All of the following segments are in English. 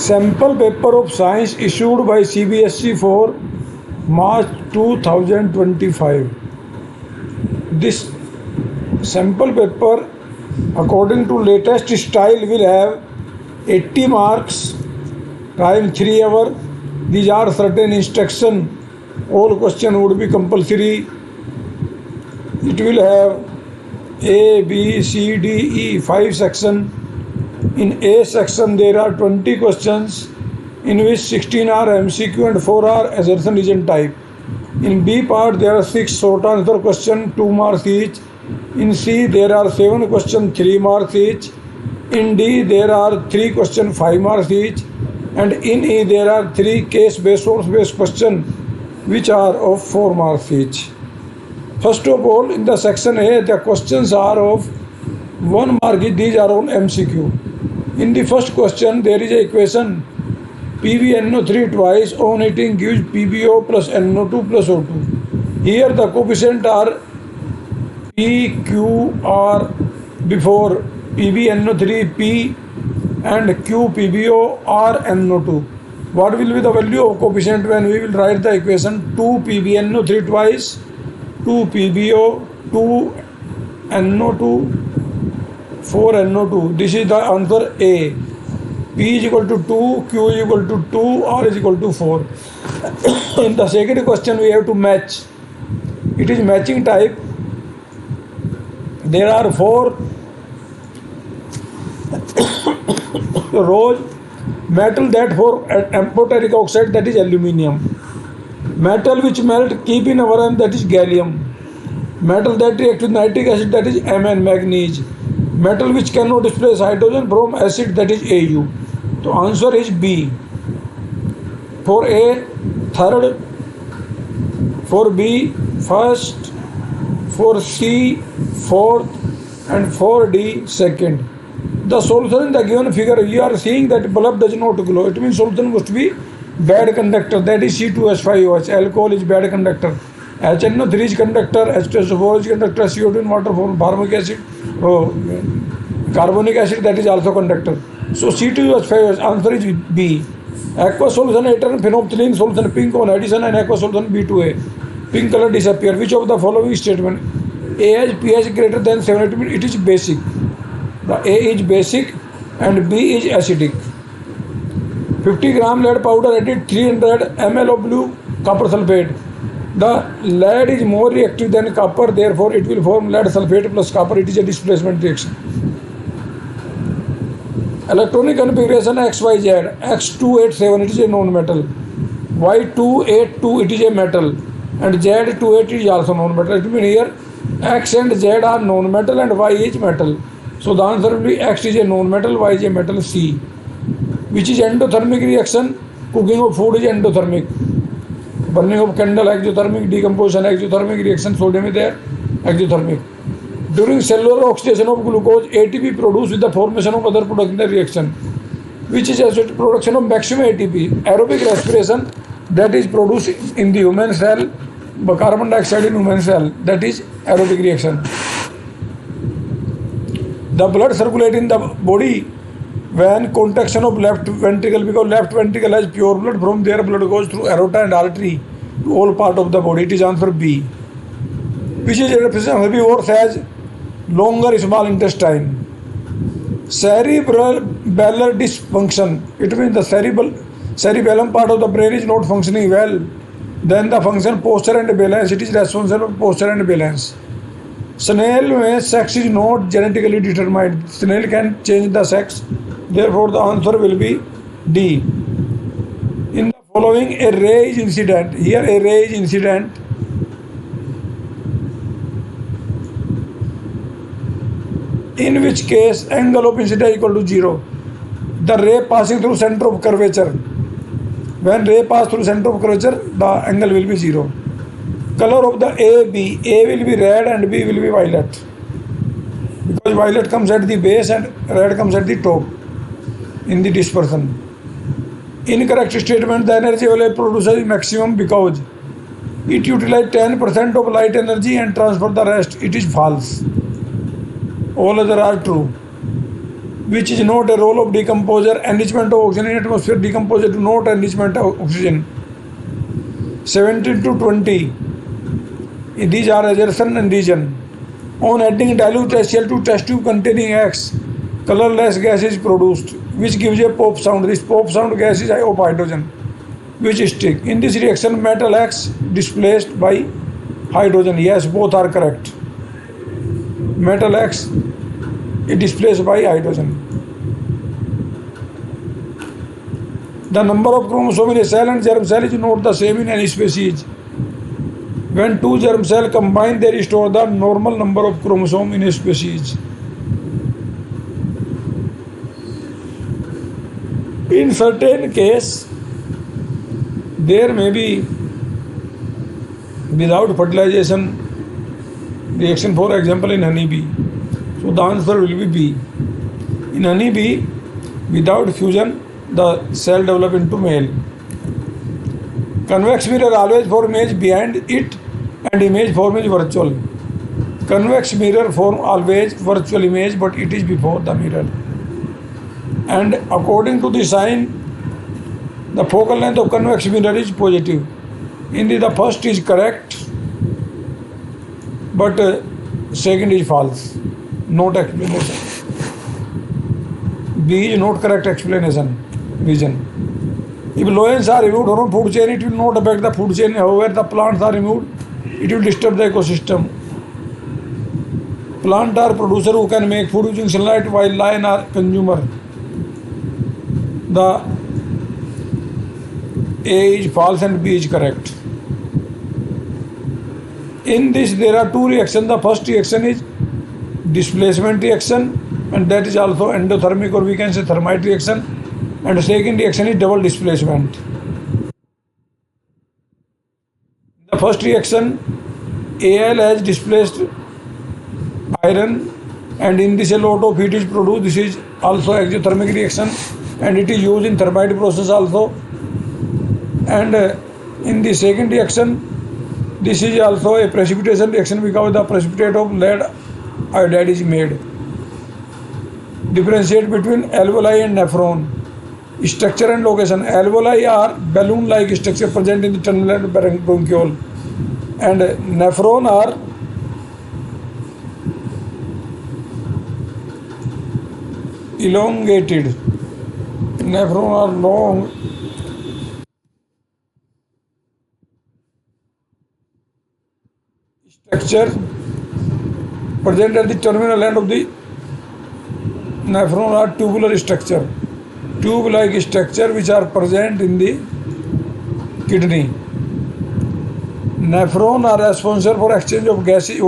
Sample paper of science issued by CBSE for March 2025. This sample paper, according to latest style, will have 80 marks, time 3 hours. These are certain instruction. All question would be compulsory. It will have A, B, C, D, E, 5 section. In A section there are 20 questions, in which 16 are MCQ and 4 are assertion region type. In B part there are 6 short answer questions, 2 marks each. In C there are 7 questions, 3 marks each. In D there are 3 questions, 5 marks each. And in E there are 3 case-based, source-based questions, which are of 4 marks each. First of all, in the section A, the questions are of 1 mark. These are on MCQ. In the first question, there is a equation PbNO3 twice on heating gives PbO plus NO2 plus O2. Here the coefficient are P, Q, R before PbNO3 P and Q PbO R NO2. What will be the value of coefficient when we will write the equation 2 PbNO3 twice, 2 PbO, 2 NO2, 4 NO2. This is the answer A. P is equal to 2, Q is equal to 2, R is equal to 4. In the second question we have to match. It is matching type. There are 4 rows. Metal that for amphoteric oxide, that is aluminium. Metal which melt keep in our that is gallium. Metal that react with nitric acid, that is Mn, manganese. Metal which cannot displace hydrogen from acid, that is Au. So answer is B. For A, third. For B, first. For C, fourth. And for D, second. The solution in the given figure, you are seeing that bulb does not glow. It means solution must be bad conductor, that is C2H5OH. Alcohol is bad conductor. HNO3 is conductor, H2SO4 is conductor, CO2 in water form, formic acid, carbonic acid, that is also conductor. So C2H5OH, answer is B. Aqueous solution ether phenolphthalein solution pink on addition and aqueous solution B2A. Pink color disappear. Which of the following statement? A has pH greater than 70, it is basic. The A is basic and B is acidic. 50 gram lead powder added 300 ml of blue copper sulfate. The lead is more reactive than copper, therefore it will form lead sulfate plus copper. It is a displacement reaction. Electronic configuration XYZ. X287, it is a non-metal. Y282, it is a metal. And Z28 is also non-metal. It means here X and Z are non-metal and Y is metal. So the answer will be X is a non-metal, Y is a metal, C. Which is endothermic reaction? Cooking of food is endothermic. Burning of candle, exothermic. Decomposition, exothermic. Reaction, sodium is there, exothermic. During cellular oxidation of glucose, ATP produced with the formation of other products in the reaction, which is associated production of maximum ATP. Aerobic respiration, that is produced in the human cell, carbon dioxide in human cell, that is aerobic reaction. The blood circulates in the body when contraction of left ventricle, because left ventricle has pure blood, from there blood goes through aorta and artery to all part of the body. It is answer B. Which is represented herbivores as longer small intestine. Cerebellar dysfunction, it means the cerebellum part of the brain is not functioning well. Then the function posture and balance, it is responsible for posture and balance. Snail में sex is not genetically determined. Snail can change the sex. Therefore, the answer will be D. In the following, a ray is incident. Here, a ray is incident. In which case, angle of incidence is equal to 0. The ray passing through center of curvature. When ray pass through center of curvature, the angle will be 0. Color of the A will be red and B will be violet, because violet comes at the base and red comes at the top in the dispersion. Incorrect statement. The energy available producer is maximum because it utilizes 10% of light energy and transfer the rest. It is false. All other are true. which is not a role of decomposer. Enrichment of oxygen in atmosphere, decomposer to not enrichment of oxygen. 17 to 20, these are adsorption and region. On adding dilute HCl to test tube containing X, colorless gas is produced, which gives a pop sound. This pop sound gas is of hydrogen, which stick. In this reaction, metal X displaced by hydrogen. Yes, both are correct. Metal X is displaced by hydrogen. The number of chromosomes in a cell and germ cell is not the same in any species. When two germ cells combine, they restore the normal number of chromosomes in a species. In certain case, there may be without fertilization reaction, for example in honeybee. So the answer will be B. In honeybee, without fusion, the cell develop into male. Convex mirror always form image behind it and image form is virtual. Convex mirror form always virtual image, but it is before the mirror. And according to the sign, the focal length of convex mirror is positive. In the first is correct, but second is false. Not explanation. B is not correct explanation. Reason. If loins are removed from food chain, it will not affect the food chain. However, the plants are removed, it will disturb the ecosystem. Plant are producer who can make food using sunlight, while lion are consumer. The A is false and B is correct. In this, there are two reactions. The first reaction is displacement reaction, and that is also endothermic, or we can say thermite reaction. And the second reaction is double displacement. The first reaction, Al has displaced iron, and in this a lot of heat is produced. This is also exothermic reaction, and it is used in thermite process also. And in the second reaction, this is also a precipitation reaction because the precipitate of lead iodide is made. Differentiate between alveoli and nephron. Structure and location. Alveoli are balloon-like structure present in the tunnel and bronchiole, and nephron are elongated. Nephron are long. Structure present at the terminal end of the nephron are tubular structure. Tube-like structure which are present in the kidney. Nephron are responsible for exchange of gases.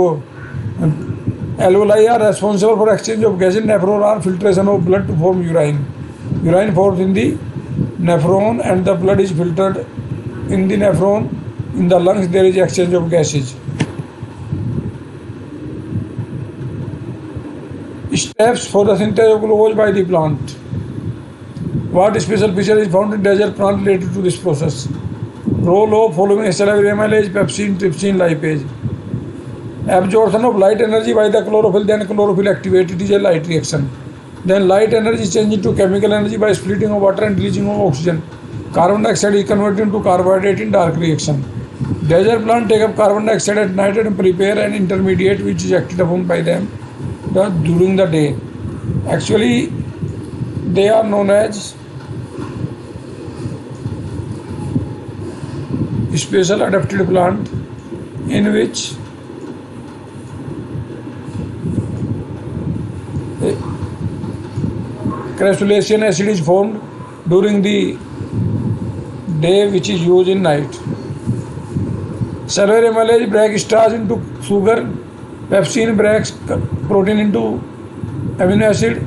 Alveoli are responsible for exchange of gases. Nephron are filtration of blood to form urine. Urine forms in the nephron, and the blood is filtered in the nephron. In the lungs, there is exchange of gases. Steps for the synthesis of glucose by the plant. What special feature is found in desert plant related to this process? Role of following salivary amylase, pepsin, trypsin, lipase. Absorption of light energy by the chlorophyll, then chlorophyll activate. It is a light reaction. Then light energy is changed into chemical energy by splitting of water and releasing of oxygen. Carbon dioxide is converted into carbohydrate in dark reaction. Desert plant take up carbon dioxide at night and prepare an intermediate which is acted upon by them during the day. Actually, they are known as special adapted plant, in which crassulacean acid is formed during the day, which is used in night. Salivary amylase breaks starch into sugar. Pepsin breaks protein into amino acid.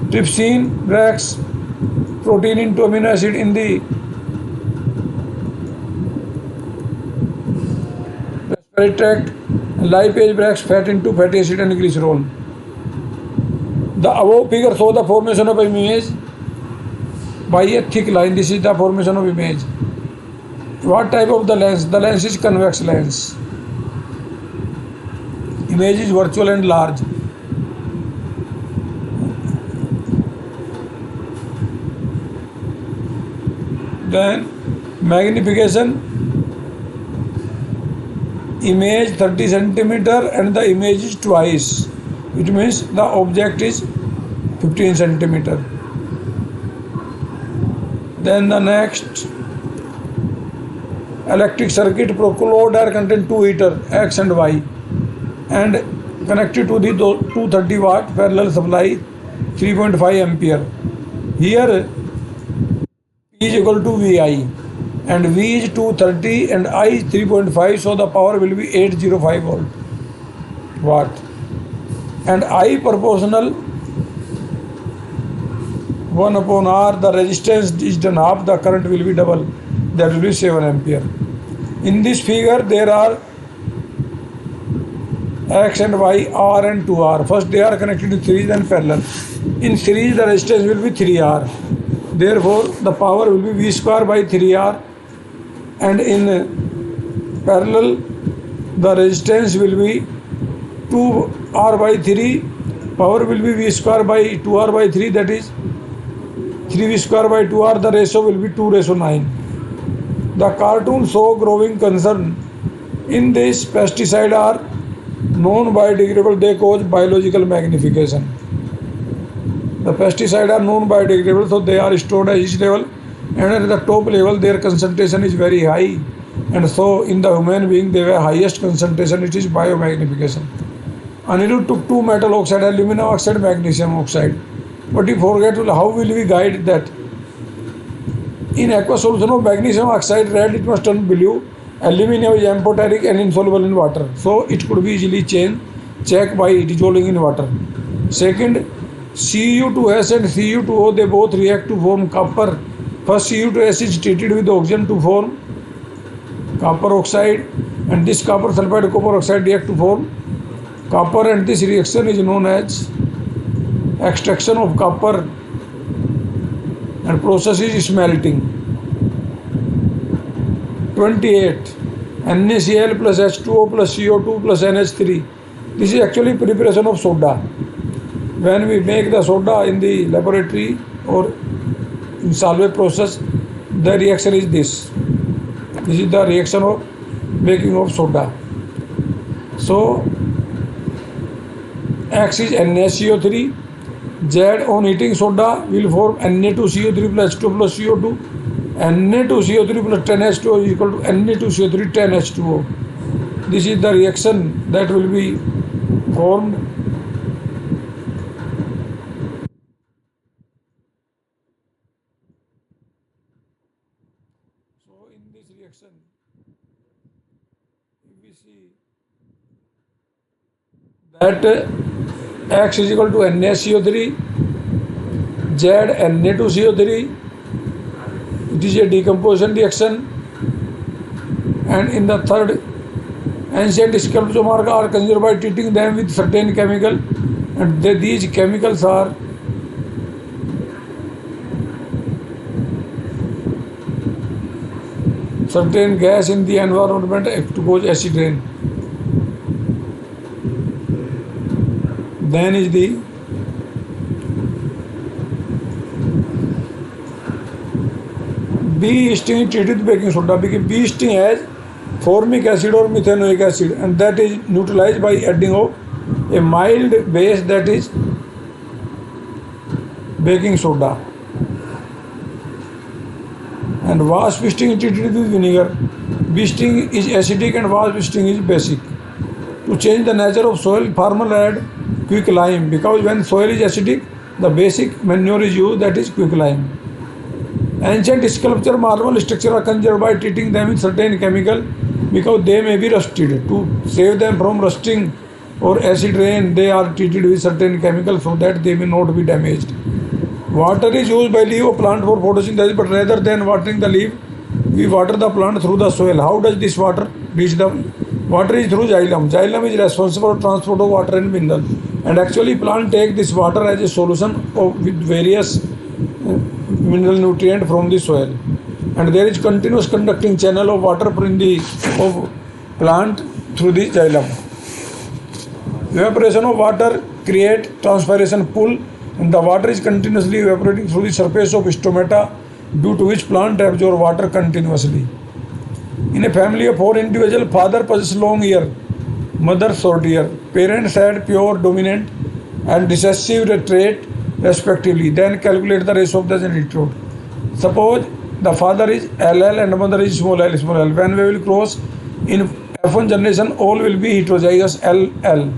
Trypsin breaks protein into amino acid in the respiratory tract. Lipase breaks fat into fatty acid and glycerol. The above figure shows the formation of image by a thick line. This is the formation of image. What type of the lens? The lens is convex lens. Image is virtual and large. Then magnification, image 30 centimeter and the image is twice. It means the object is 15 centimeter. Then the next, electric circuit, load are contain 2 heater X and Y and connected to the 230 watt parallel supply 3.5 ampere. Here P is equal to VI and V is 230 and I is 3.5, so the power will be 805 watt and I proportional 1 upon R, the resistance is done half, the current will be double, that will be 7 ampere. In this figure there are X and Y, R and 2R. First they are connected to series and parallel. In series the resistance will be 3R. Therefore the power will be V square by 3R, and in parallel the resistance will be 2R by 3. Power will be V square by 2R by 3, that is 3V square by 2R. The ratio will be 2:9. The cartoon show growing concern. In this, pesticide are non-biodegradable, they cause biological magnification. The pesticides are non-biodegradable, so they are stored at each level, and at the top level their concentration is very high, and so in the human being they have highest concentration, it is biomagnification. Anirudh took 2 metal oxide, aluminum oxide, magnesium oxide, but he forget how will we guide that. In aqueous solution of magnesium oxide, red it must turn blue. Aluminum is amphoteric and insoluble in water, so it could be easily checked by dissolving in water. Second, Cu2S and Cu2O, they both react to form copper. First Cu2S is treated with oxygen to form copper oxide, and this copper sulfide copper oxide react to form copper, and this reaction is known as extraction of copper, and process is smelting. 28. NaCl plus H2O plus CO2 plus NH3. This is actually preparation of soda. When we make the soda in the laboratory or in Solvay process, the reaction is this. This is the reaction of making of soda. So X is NaCO3. Z on heating soda will form Na2CO3 plus H2 plus CO2. Na2CO3 plus 10H2O is equal to Na2CO3 10H2O. This is the reaction that will be formed. So in this reaction, if we see that X is equal to NaCO3, Z Na2CO3, it is a decomposition reaction, and in the third, ancient sculpture are considered by treating them with certain chemical, and these chemicals are certain gas in the environment to cause acid rain. Then is the bee sting treated with baking soda, because bee sting has formic acid or methanoic acid, and that is neutralized by adding of a mild base, that is baking soda. And wasp sting is treated with vinegar. Bee sting is acidic and wasp sting is basic. To change the nature of soil, farmer add quicklime, because when soil is acidic, the basic manure is used, that is quicklime. Ancient sculpture marble structure are conserved by treating them with certain chemical, because they may be rusted. To save them from rusting or acid rain, they are treated with certain chemicals so that they may not be damaged. Water is used by leaf of plant for photosynthesis, but rather than watering the leaf, we water the plant through the soil. How does this water reach them? Water is through xylem. Xylem is responsible for transport of water and mineral, and actually plant take this water as a solution with various mineral nutrient from the soil, and there is continuous conducting channel of water in the of plant through the xylem. Evaporation of water create transpiration pool, and the water is continuously evaporating through the surface of stomata due to which plant absorb water continuously. In a family of 4 individuals, father possesses long ear, mother short ear. Parents had pure dominant and recessive trait respectively. Then calculate the ratio of the genetic code. Suppose the father is LL and mother is small l, small l. When we will cross in F1 generation, all will be heterozygous LL.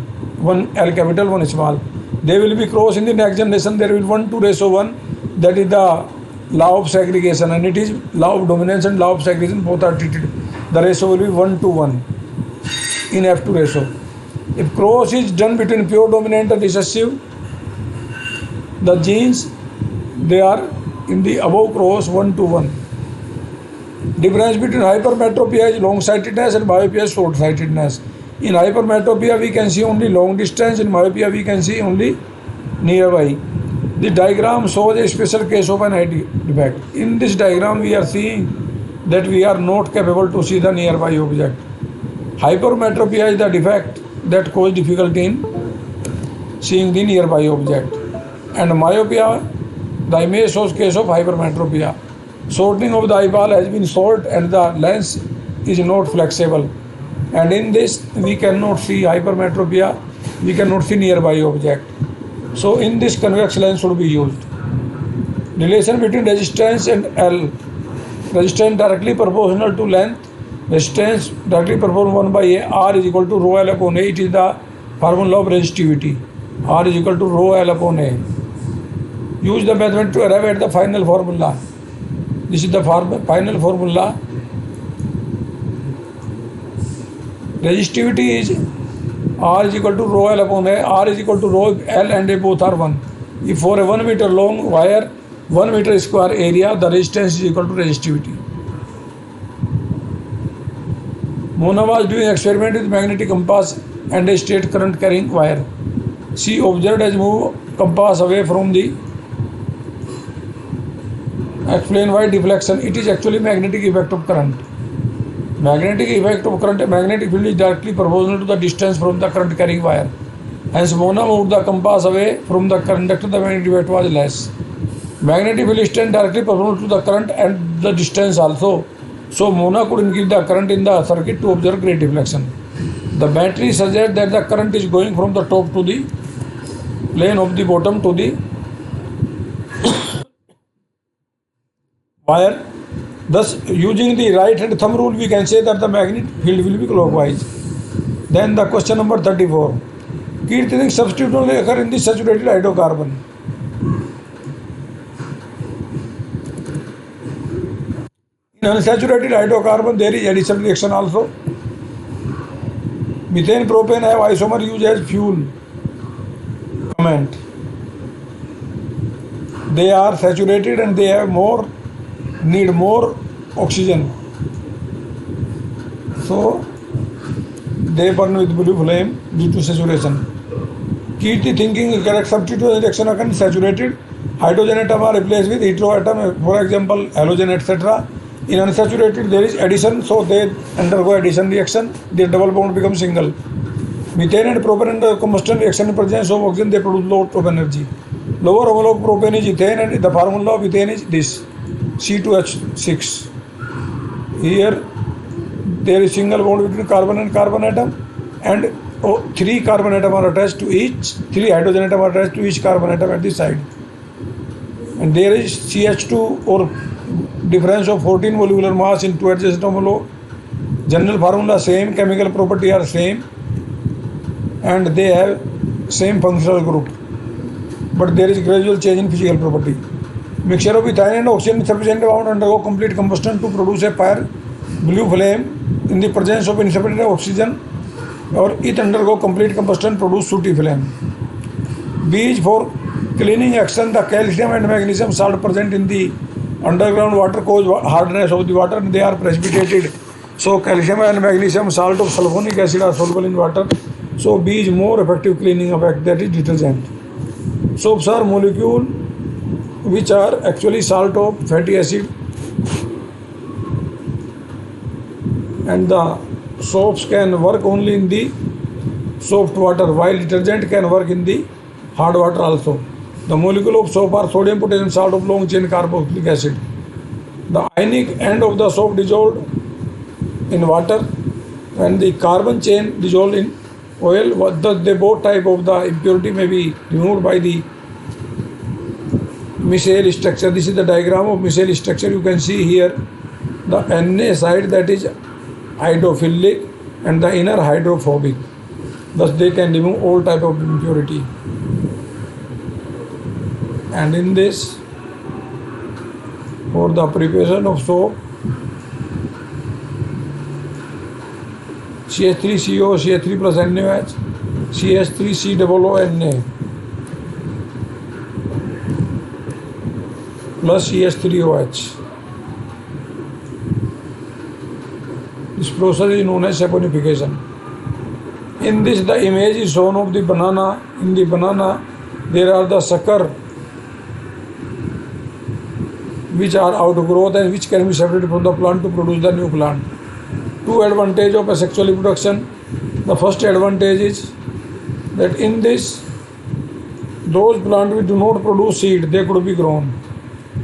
One L capital, one small. They will be crossed in the next generation. There will be 1 to ratio 1. That is the law of segregation, and it is law of dominance and law of segregation. Both are treated. The ratio will be 1 to 1 in F2 ratio. If cross is done between pure dominant and recessive, the genes, they are in the above cross 1 to 1. Difference between hypermetropia is long-sightedness and myopia is short-sightedness. In hypermetropia we can see only long distance, in myopia we can see only nearby. The diagram shows a special case of an eye defect. In this diagram we are seeing that we are not capable to see the nearby object. Hypermetropia is the defect that causes difficulty in seeing the nearby object. And myopia, the image shows case of hypermetropia. Shortening of the eyeball has been short and the lens is not flexible. And in this we cannot see hypermetropia, we cannot see nearby object. So in this convex lens should be used. Relation between resistance and L. Resistance directly proportional to length. Resistance directly proportional 1 by A. R is equal to rho L upon A. It is the formula of resistivity. R is equal to rho L upon A. Use the method to arrive at the final formula. This is the final formula. Resistivity is R is equal to rho L upon A. R is equal to rho L and A both are 1. If for a 1 meter long wire, 1 meter square area, the resistance is equal to resistivity. Mona was doing experiment with magnetic compass and a straight current carrying wire. She observed as move compass away from the. Explain why deflection. It is actually magnetic effect of current. Magnetic effect of current. Magnetic field is directly proportional to the distance from the current carrying wire. Hence Mona moved the compass away from the conductor. The magnetic effect was less. Magnetic field is directly proportional to the current and the distance also. So Mona could increase the current in the circuit to observe great deflection. The battery suggests that the current is going from the top to the plane of the bottom to the wire. Thus, using the right hand thumb rule, we can say that the magnetic field will be clockwise. Then the question number 34. Kirtanic substitute only occur in the saturated hydrocarbon. In unsaturated hydrocarbon, there is addition reaction also. Methane, propane have isomer used as fuel. Comment. They are saturated and they have need more oxygen. So they burn with blue flame due to saturation. Kirti thinking correct substitute reaction occur in saturated. Hydrogen atom are replaced with hetero atom, for example halogen, etc. In unsaturated there is addition, so they undergo addition reaction, their double bond becomes single. Methane and propane under combustion reaction in presence of oxygen, they produce lot of energy. Lower homologue propane is ethane and the formula of ethane is this, C2H6. Here there is single bond between carbon and carbon atom, and 3 carbon atom are attached to each, 3 hydrogen atom are attached to each carbon atom at this side. And there is CH2 or difference of 14 molecular mass in 2 adjacent homologue. General formula same, chemical property are same, and they have same functional group, but there is gradual change in physical property. Mixture of ethane and oxygen in sufficient amount undergo complete combustion to produce a fire blue flame. In the presence of insufficient oxygen, or it undergo complete combustion produce sooty flame. B is for cleaning action. The calcium and magnesium salt present in the underground water cause hardness of the water and they are precipitated. So calcium and magnesium salt of sulfonic acid are soluble in water. So B is more effective cleaning effect, that is detergent. Soaps are molecule which are actually salt of fatty acid, and the soaps can work only in the soft water while detergent can work in the hard water also. The molecule of soap are sodium, potassium, salt of long chain carboxylic acid. The ionic end of the soap dissolved in water, when the carbon chain dissolved in oil, the both type of the impurity may be removed by the micelle structure. This is the diagram of micelle structure. You can see here the Na side, that is hydrophilic, and the inner hydrophobic. Thus they can remove all type of impurity. And in this, for the preparation of soap, CH3CO, CH3 plus NaOH, CH3COONA plus CH3OH. This process is known as saponification. In this, the image is shown of the banana. In the banana, there are the sucker which are outgrowth and which can be separated from the plant to produce the new plant. Two advantages of asexual reproduction. The first advantage is that in this, those plants which do not produce seed, they could be grown.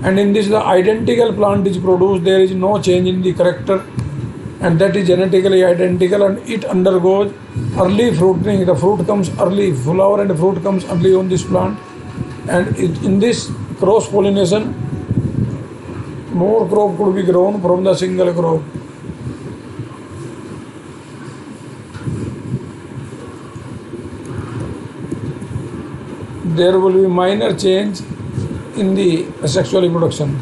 And in this, the identical plant is produced. There is no change in the character, and that is genetically identical, and it undergoes early fruiting. The fruit comes early, flower and fruit comes early on this plant. And in this cross pollination, more crop could be grown from the single crop. There will be minor change in the asexual reproduction.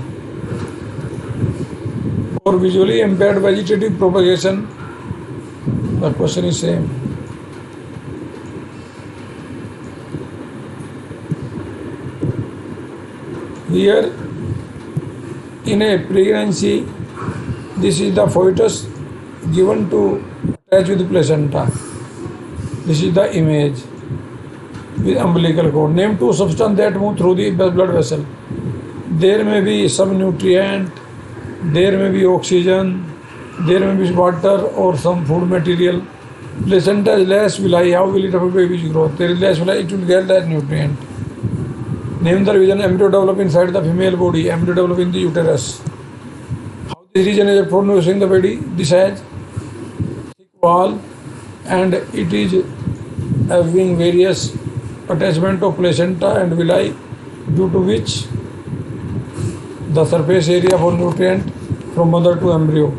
For visually impaired vegetative propagation, the question is same. Here, in a pregnancy, this is the fetus given to attach with the placenta. This is the image with umbilical cord. Name two substances that move through the blood vessel. There may be some nutrient, there may be oxygen, there may be water or some food material. Placenta is less villi. How will it affect baby's growth? There is less villi, it will get that nutrient. Name the region embryo develop inside the female body. Embryo develop in the uterus. How this region is for nourishing the body? This has thick wall, and it is having various attachment of placenta and villi, due to which the surface area for nutrient from mother to embryo.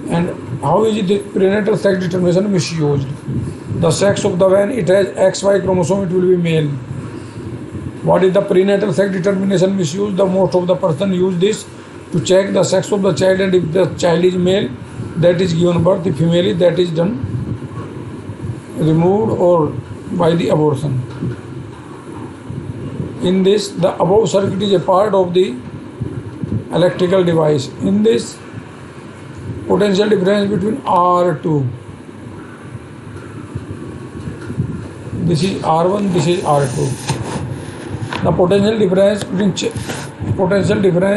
And how is the prenatal sex determination misused? The sex of the when it has XY chromosome, it will be male. What is the prenatal sex determination misused? The most of the person use this to check the sex of the child, and if the child is male, that is given birth. If female, that is done removed or by the abortion. In this, the above circuit is a part of the electrical device. In this, potential difference between R2. This is R1, this is R2. The potential difference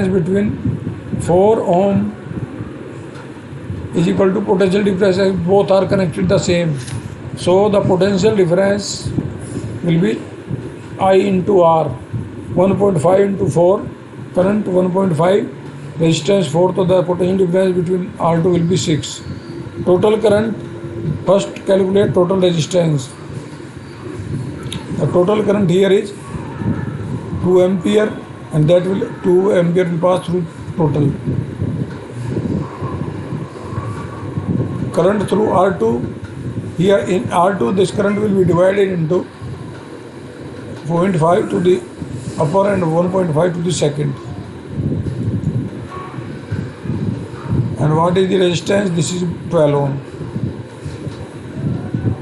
between 4 ohm is equal to potential difference, both are connected the same. So the potential difference will be I into R. 1.5 into 4, current 1.5, resistance 4, so the potential difference between R2 will be 6. Total current, first calculate total resistance. The total current here is 2 ampere, and that will 2 ampere will pass through total. Current through R2, here in R2 this current will be divided into 0.5 to the upper and 1.5 to the second. And what is the resistance? This is 12 ohm.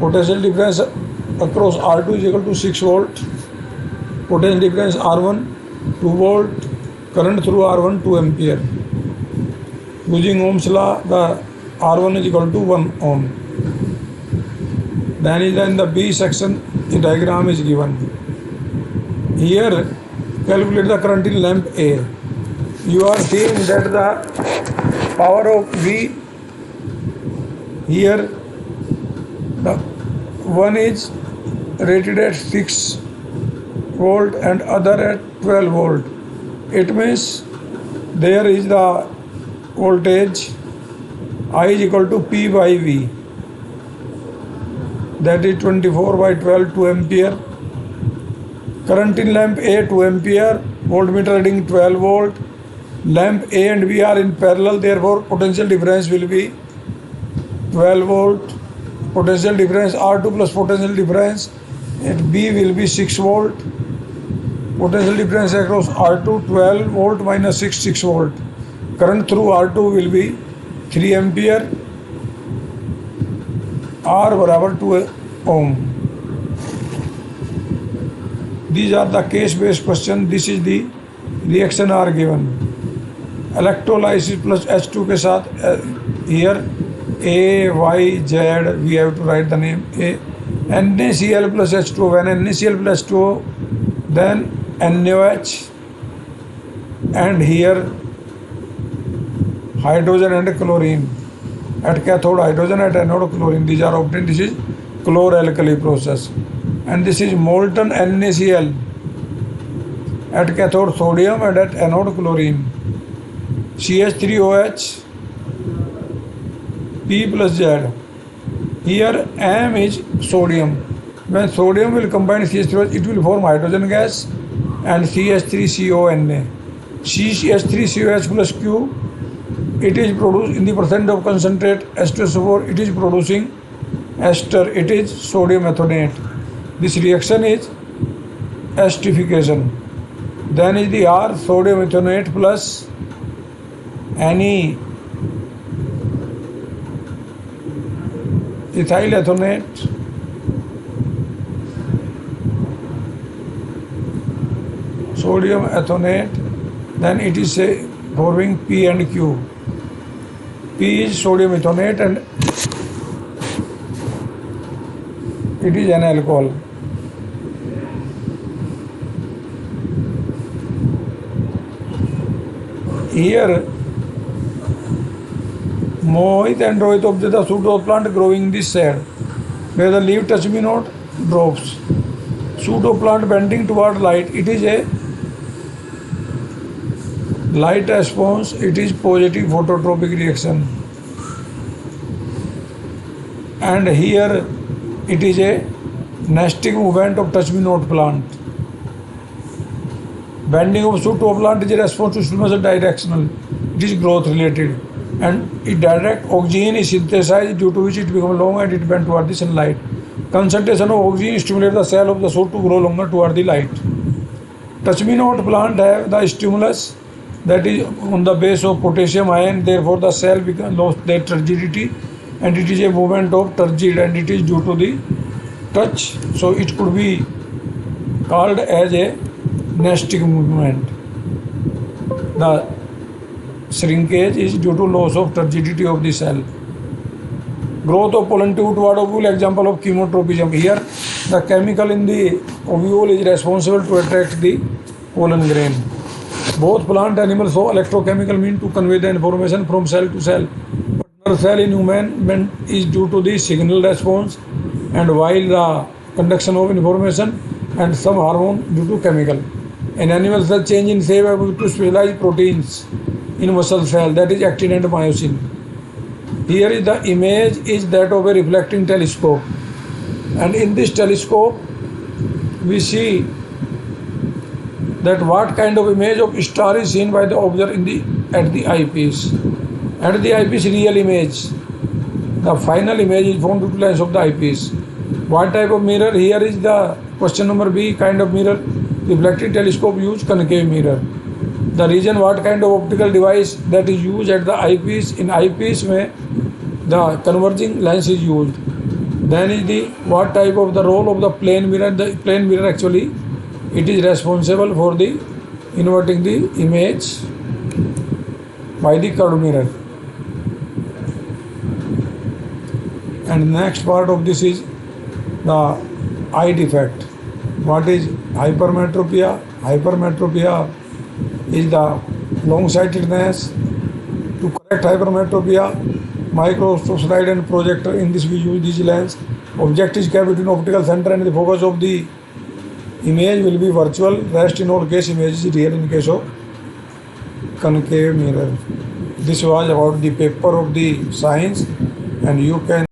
Potential difference across R2 is equal to 6 volt. Potential difference R1 2 volt. Current through R1 2 ampere. Using Ohm's law, the R1 is equal to 1 ohm. Then in the B section, the diagram is given. Here, calculate the current in lamp A. You are seeing that the power of V here, the one is rated at 6 volt and other at 12 volt. It means there is the voltage I is equal to P by V, that is 24 by 12 2 ampere. Current in lamp A 2 ampere, voltmeter reading 12 volt. Lamp A and B are in parallel, therefore potential difference will be 12 volt. Potential difference R2 plus potential difference at B will be 6 volt. Potential difference across R2 12 volt minus 6 volt. Current through R2 will be 3 ampere. R बराबर 2 ohm. These are the case based question. This is the reaction are given. Electrolysis plus H2 के साथ here A, Y, Z, we have to write the name A. NaCl plus H2O, when NaCl plus H2O, then NaOH, and here hydrogen and chlorine. At cathode hydrogen, at anode chlorine. These are obtained. This is chloralkali process. And this is molten NaCl. At cathode sodium and at anode chlorine. CH3OH, P plus Z. Here M is sodium. When sodium will combine CH3OH, it will form hydrogen gas and CH3CONa. CH3COH plus Q, it is produced in the percent of concentrate H2SO4, it is producing ester, it is sodium ethonate. This reaction is esterification. Then is the R, sodium ethonate plus any ethyl ethonate, sodium ethonate, then it is forming P and Q. P is sodium ethonate and it is an alcohol. Here Mohit and Rohit observe the pseudo plant growing this side, where the leaf touch me not drops. Pseudo plant bending toward light, it is a light response, it is positive phototropic reaction. And here it is a nesting movement of touch me not plant. Bending of pseudo plant is a response to stimulus directional, it is growth related. And it direct oxygen is synthesized, due to which it becomes long and it bends toward the sunlight. Concentration of oxygen stimulates the cell of the shoot to grow longer toward the light. Touch me not plant have the stimulus that is on the base of potassium ion, therefore the cell becomes lost their turgidity and it is a movement of turgid and it is due to the touch, so it could be called as a nesting movement. The shrinkage is due to loss of turgidity of the cell. Growth of pollen tube toward ovule, example of chemotropism. Here the chemical in the ovule is responsible to attract the pollen grain. Both plant animals show electrochemical mean to convey the information from cell to cell. But nerve cell in human is due to the signal response, and while the conduction of information and some hormone due to chemical. In animal cell, change in shape able to specialize proteins in muscle cell, that is actin and myosin. Here is the image is that of a reflecting telescope, and in this telescope we see that what kind of image of star is seen by the observer at the eyepiece. At the eyepiece real image, the final image is formed due to lens of the eyepiece. What type of mirror? Here is the question number B, kind of mirror. Reflecting telescope use concave mirror. The reason what kind of optical device that is used at the eyepiece, in eyepiece mein the converging lens is used. Then is the what type of the role of the plane mirror. The plane mirror actually it is responsible for the inverting the image by the curved mirror. And next part of this is the eye defect. What is hypermetropia? Hypermetropia is the long-sightedness. To correct hypermetropia, microscope, slide and projector. In this we use this lens. Object is kept between optical center and the focus of the image will be virtual. Rest in all case image is real in case of concave mirror. This was about the paper of the science, and you can